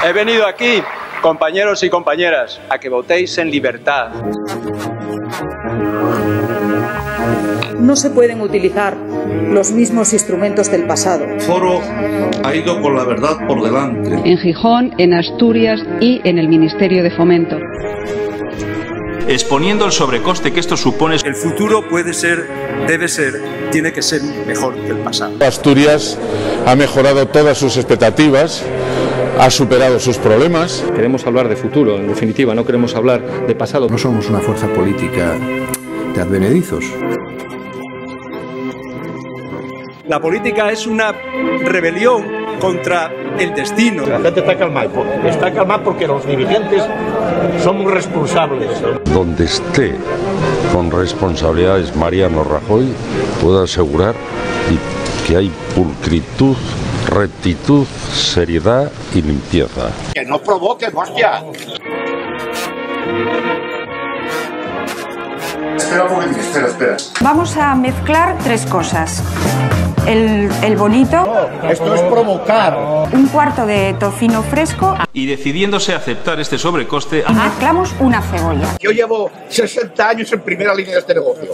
He venido aquí, compañeros y compañeras, a que votéis en libertad. No se pueden utilizar los mismos instrumentos del pasado. Foro ha ido con la verdad por delante. En Gijón, en Asturias y en el Ministerio de Fomento. Exponiendo el sobrecoste que esto supone. El futuro puede ser, debe ser, tiene que ser mejor que el pasado. Asturias ha mejorado todas sus expectativas, ha superado sus problemas. Queremos hablar de futuro, en definitiva, no queremos hablar de pasado. No somos una fuerza política de advenedizos. La política es una rebelión contra el destino. La gente está calmada porque los dirigentes son muy responsables. Donde esté con responsabilidades Mariano Rajoy, puedo asegurar que hay pulcritud, rectitud, seriedad y limpieza. Que no provoquen, hostia. Espera un momento, espera. Vamos a mezclar tres cosas. El bonito. No, esto es provocar. Un cuarto de tocino fresco. Y decidiéndose a aceptar este sobrecoste. Y mezclamos una cebolla. Yo llevo 60 años en primera línea de este negocio.